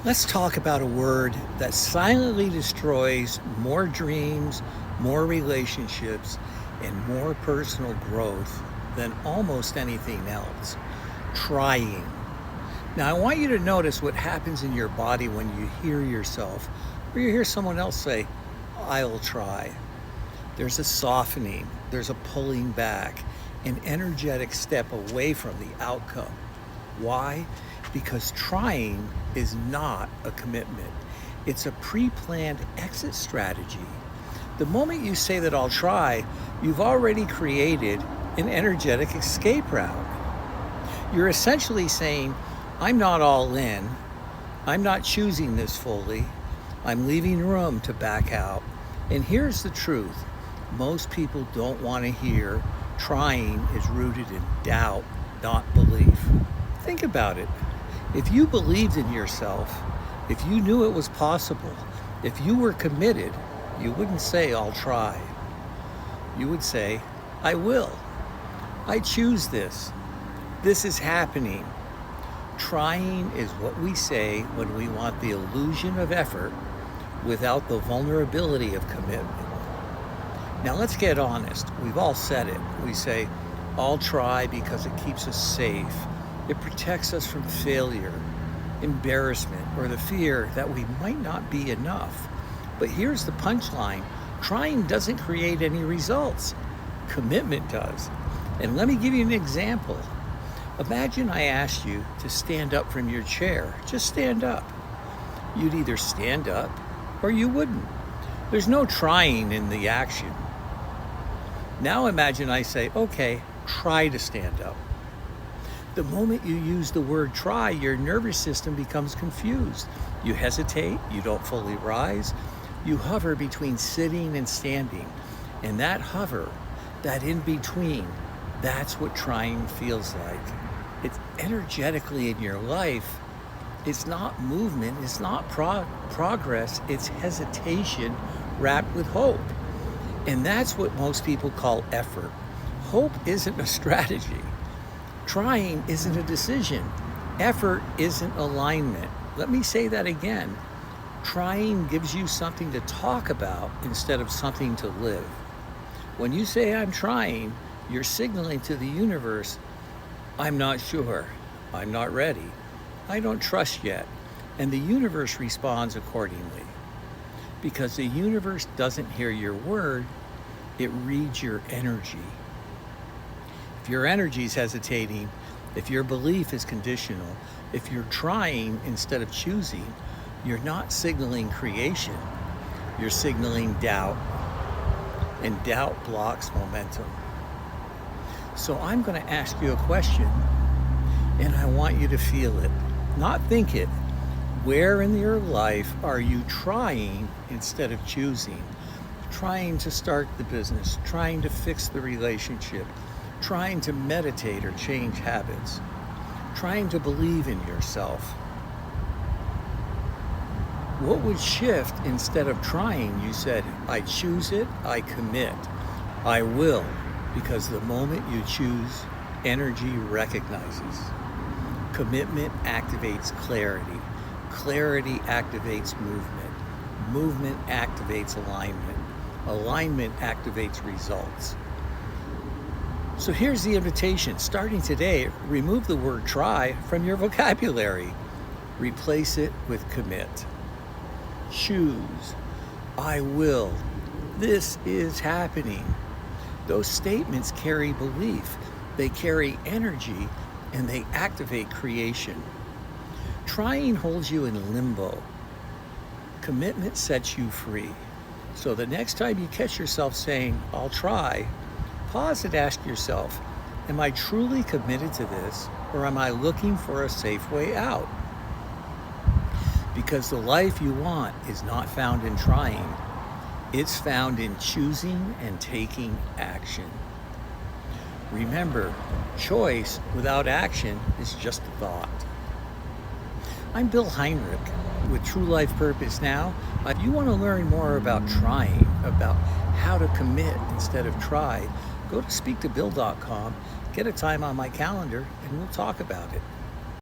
Let's talk about a word that silently destroys more dreams, more relationships, and more personal growth than almost anything else. Trying. Now, I want you to notice what happens in your body when you hear yourself or you hear someone else say, I'll try. There's a softening, there's a pulling back, an energetic step away from the outcome. Why? Because trying is not a commitment. It's a pre-planned exit strategy. The moment you say that I'll try, you've already created an energetic escape route. You're essentially saying, I'm not all in. I'm not choosing this fully. I'm leaving room to back out. And here's the truth. Most people don't want to hear trying is rooted in doubt, not belief. Think about it. If you believed in yourself, if you knew it was possible, if you were committed, you wouldn't say, I'll try. You would say, I will. I choose this. This is happening. Trying is what we say when we want the illusion of effort without the vulnerability of commitment. Now let's get honest. We've all said it. We say, I'll try because it keeps us safe. It protects us from failure, embarrassment, or the fear that we might not be enough. But here's the punchline. Trying doesn't create any results. Commitment does. And let me give you an example. Imagine I asked you to stand up from your chair. Just stand up. You'd either stand up or you wouldn't. There's no trying in the action. Now imagine I say, okay, try to stand up. The moment you use the word try, your nervous system becomes confused. You hesitate, you don't fully rise, you hover between sitting and standing. And that hover, that in between, that's what trying feels like. It's energetically in your life. It's not movement, it's not progress, it's hesitation wrapped with hope. And that's what most people call effort. Hope isn't a strategy. Trying isn't a decision. Effort isn't alignment. Let me say that again. Trying gives you something to talk about instead of something to live. When you say I'm trying, you're signaling to the universe, I'm not sure, I'm not ready, I don't trust yet. And the universe responds accordingly. Because the universe doesn't hear your word, it reads your energy. If your energy is hesitating, if your belief is conditional, if you're trying instead of choosing, you're not signaling creation, you're signaling doubt. And doubt blocks momentum. So I'm going to ask you a question, and I want you to feel it, not think it. Where in your life are you trying instead of choosing? Trying to start the business, trying to fix the relationship, trying to meditate or change habits, trying to believe in yourself. What would shift instead of trying? You said, I choose it, I commit, I will, because the moment you choose, energy recognizes. Commitment activates clarity. Clarity activates movement. Movement activates alignment. Alignment activates results. So here's the invitation. Starting today, remove the word try from your vocabulary. Replace it with commit. Choose. I will. This is happening. Those statements carry belief. They carry energy, and they activate creation. Trying holds you in limbo. Commitment sets you free. So the next time you catch yourself saying, I'll try, pause and ask yourself, am I truly committed to this, or am I looking for a safe way out? Because the life you want is not found in trying. It's found in choosing and taking action. Remember, choice without action is just a thought. I'm Bill Heinrich with True Life Purpose Now. If you want to learn more about trying, about how to commit instead of try, go to speaktobill.com, get a time on my calendar, and we'll talk about it.